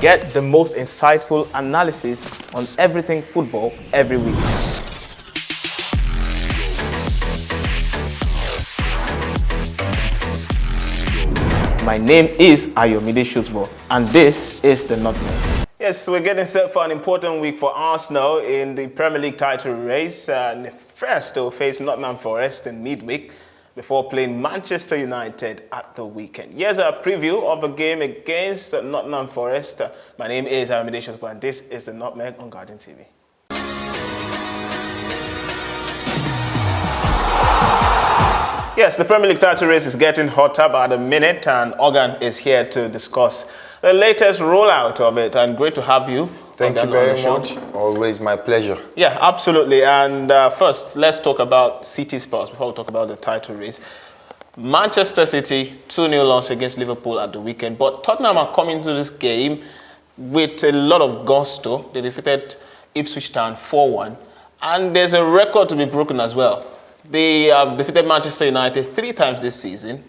Get the most insightful analysis on everything football every week. My name is Ayomide Sotubo, and this is the Nutmeg. Yes, we're getting set for an important week for Arsenal in the Premier League title race. First, they'll face Nottingham Forest in midweek before playing Manchester United at the weekend. Here's a preview of a game against Nottingham Forest. My name is Ayomide Sotubo, and this is the Nutmeg on Guardian TV. Yes, the Premier League title race is getting hotter by the minute, and Hogan is here to discuss the latest rollout of it. And great to have you. Thank you very much. Always my pleasure. Yeah, absolutely. And first, let's talk about City Spurs before we talk about the title race. Manchester City 2-0 loss against Liverpool at the weekend, but Tottenham are coming to this game with a lot of gusto. They defeated Ipswich Town 4-1, and there's a record to be broken as well. They have defeated Manchester United 3 times this season,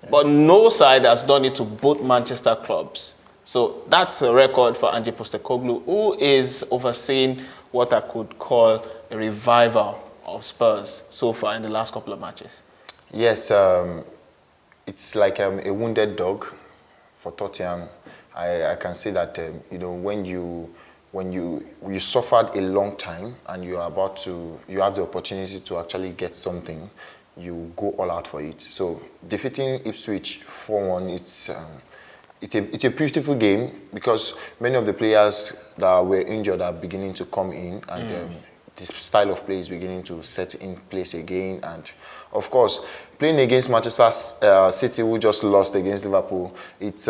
but no side has done it to both Manchester clubs. So that's a record for Ange Postecoglou, who is overseeing what I could call a revival of Spurs so far in the last couple of matches. Yes, it's like a wounded dog for Tottenham. I can say that when you suffered a long time and you have the opportunity to actually get something, you go all out for it. So defeating Ipswich 4-1, it's a beautiful game because many of the players that were injured are beginning to come in, and this style of play is beginning to set in place again. And of course, playing against Manchester City, who just lost against Liverpool, it's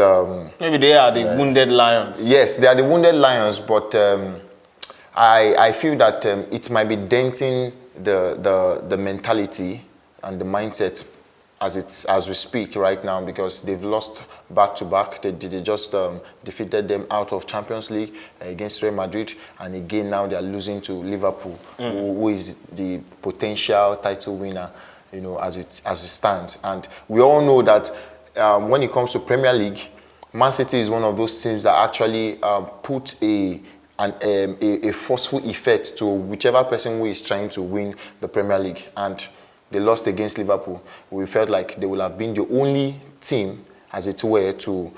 maybe they are the wounded lions. Yes, they are the wounded lions, but I feel that it might be denting the mentality and the mindset as we speak right now, because they've lost back-to-back. They just defeated them out of Champions League against Real Madrid, and again now they are losing to Liverpool, who is the potential title winner, as it stands. And we all know that when it comes to Premier League, Man City is one of those teams that actually put a forceful effect to whichever person who is trying to win the Premier League. And they lost against Liverpool. We felt like they would have been the only team, as it were, to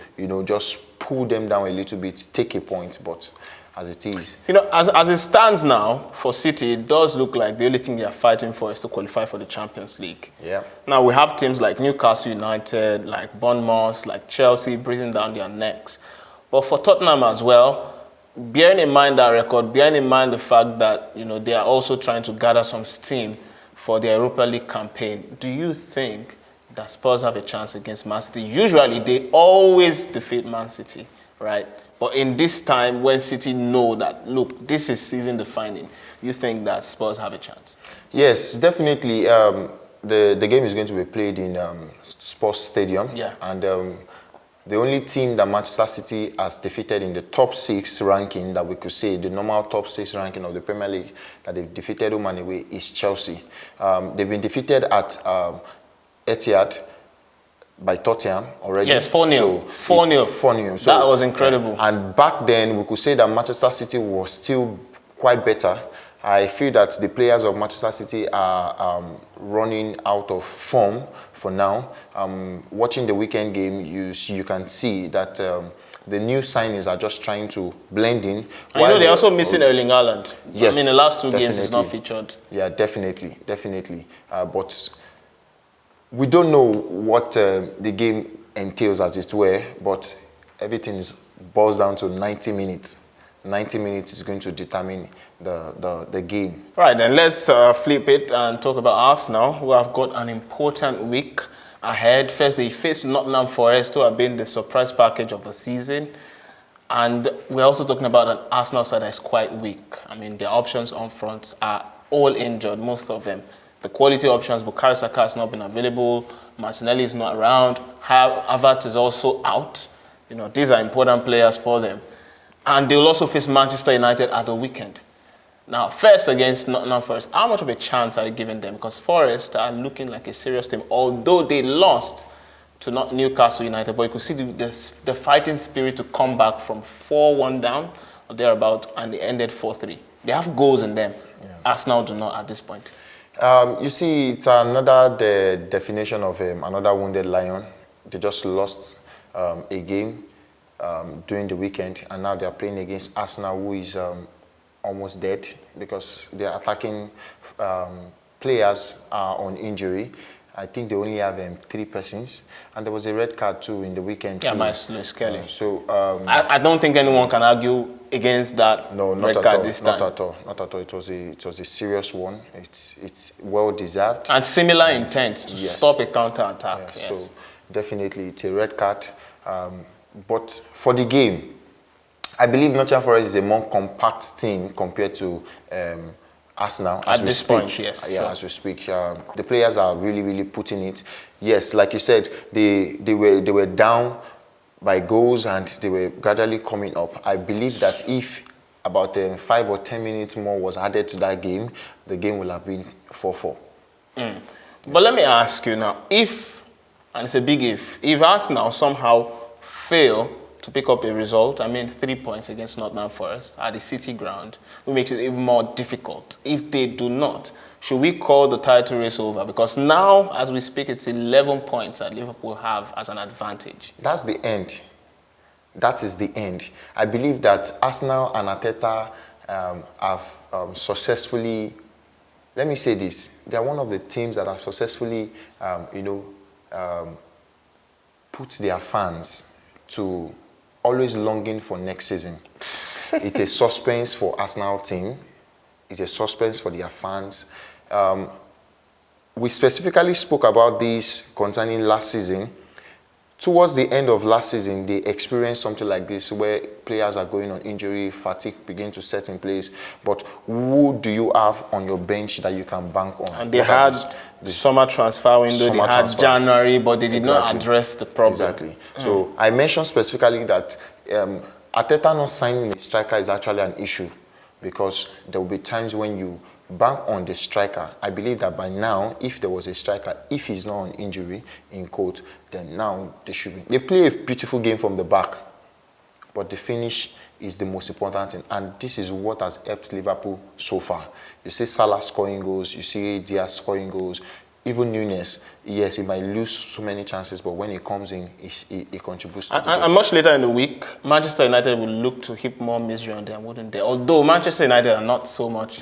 just pull them down a little bit, take a point. But as it is, as it stands now for City, it does look like the only thing they are fighting for is to qualify for the Champions League. Yeah. Now we have teams like Newcastle United, like Bournemouth, like Chelsea breathing down their necks. But for Tottenham as well, bearing in mind that record, bearing in mind the fact that they are also trying to gather some steam for the Europa League campaign, do you think that Spurs have a chance against Man City? Usually, they always defeat Man City, right? But in this time, when City know that, look, this is season defining, you think that Spurs have a chance? Yes, definitely. The game is going to be played in Spurs Stadium. Yeah. And the only team that Manchester City has defeated in the top 6 ranking, that we could say the normal top 6 ranking of the Premier League, that they've defeated home and away, is Chelsea. They've been defeated at Etihad by Tottenham already. Yes, 4-0. 4-0. 4-0. So, that was incredible. And back then, we could say that Manchester City was still quite better. I feel that the players of Manchester City are running out of form for now. Watching the weekend game, you can see that the new signings are just trying to blend in. They're also missing Erling Haaland. Yes, the last 2 games is not featured. Yeah, definitely. But we don't know what the game entails, as it were, but everything boils down to 90 minutes. 90 minutes is going to determine the game. Right, then let's flip it and talk about Arsenal, who have got an important week ahead. First, they face Nottingham Forest, who have been the surprise package of the season. And we're also talking about an Arsenal side that is quite weak. I mean, their options on front are all injured, most of them. The quality options, Bukayo Saka has not been available. Martinelli is not around. Havertz is also out. These are important players for them. And they will also face Manchester United at the weekend. Now, first against Nottingham Forest, how much of a chance are you giving them? Because Forest are looking like a serious team, although they lost to not Newcastle United, but you could see the fighting spirit to come back from 4-1 down or thereabout, and they ended 4-3. They have goals in them. Yeah. Arsenal do not at this point. You see, it's another the definition of another wounded lion. They just lost a game during the weekend, and now they are playing against Arsenal, who is almost dead because their attacking players are on injury. I think they only have 3 persons, and there was a red card too in the weekend. Yeah, too. Miles Kelly. I don't think anyone can argue against that. No, not red at card all. this time. Not at all. Not at all. It was a serious one. It's well deserved. And similar intent to stop a counter attack. Yeah, yes. So definitely it's a red card. But for the game, I believe Nottingham Forest is a more compact team compared to Arsenal at this point, yes. Yeah, sure. As we speak, the players are really putting it. Yes, like you said, they were down by goals and they were gradually coming up. I believe that if about 5 or 10 minutes more was added to that game, the game would have been 4-4. But let me ask you now, if, and it's a big if Arsenal somehow fail to pick up a result, 3 points against Nottingham Forest at the City ground, which makes it even more difficult. If they do not, should we call the title race over? Because now, as we speak, it's 11 points that Liverpool have as an advantage. That's the end. That is the end. I believe that Arsenal and Arteta have successfully, let me say this, they are one of the teams that have successfully, put their fans to always longing for next season. It's a suspense for Arsenal team. It's a suspense for their fans. We specifically spoke about this concerning last season. Towards the end of last season, they experienced something like this where players are going on injury, fatigue begin to set in place. But who do you have on your bench that you can bank on? And they had the summer transfer window, they had January, but they did not address the problem. Exactly. So I mentioned specifically that Arteta not signing a striker is actually an issue because there will be times when you bank on the striker. I believe that by now, if there was a striker, if he's not on injury, in quote, then now they should be. They play a beautiful game from the back, but the finish is the most important thing. And this is what has helped Liverpool so far. You see Salah scoring goals, you see Diaz scoring goals, even Nunez, yes, he might lose so many chances, but when he comes in, he contributes to the game. And much later in the week, Manchester United will look to heap more misery on them, wouldn't they? Although Manchester United are not so much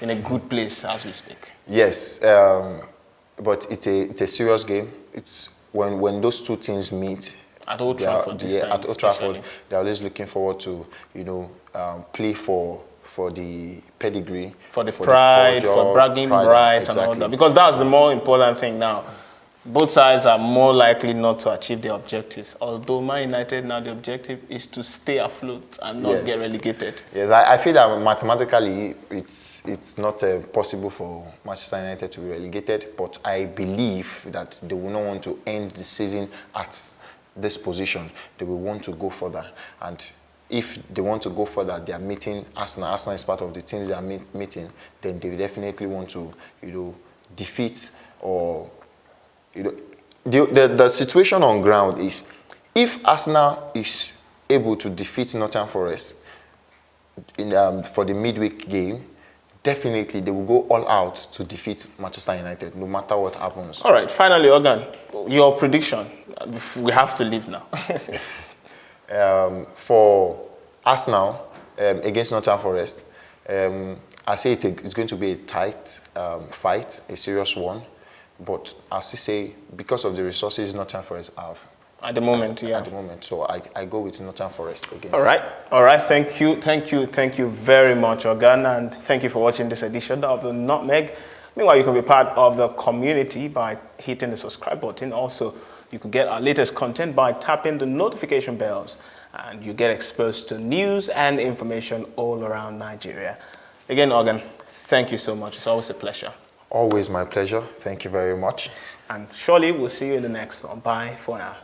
in a good place as we speak. Yes, but it's a serious game. It's when those two teams meet at Old Trafford. At Old Trafford, they're always looking forward to play for the pedigree, for the pride, for bragging rights, exactly. And all that. Because that's the more important thing now. Both sides are more likely not to achieve their objectives. Although Man United now, the objective is to stay afloat and not get relegated. Yes, I feel that mathematically it's not possible for Manchester United to be relegated, but I believe that they will not want to end the season at this position. They will want to go further. And if they want to go further, they are meeting Arsenal. Arsenal is part of the teams they are meeting. Then they will definitely want to, defeat or... The situation on ground is if Arsenal is able to defeat Nottingham Forest for the midweek game, definitely they will go all out to defeat Manchester United, no matter what happens. All right, finally, Hogan, your prediction. We have to leave now. For Arsenal against Nottingham Forest, I say it's going to be a tight fight, a serious one. But as I say, because of the resources Nottingham Forest have. At the moment, At the moment. So I go with Nottingham Forest against. All right. Thank you very much, Hogan. And thank you for watching this edition of the Nutmeg. Meanwhile, you can be part of the community by hitting the subscribe button. Also, you can get our latest content by tapping the notification bells. And you get exposed to news and information all around Nigeria. Again, Hogan, thank you so much. It's always a pleasure. Always my pleasure. Thank you very much. And surely we'll see you in the next one. Bye for now.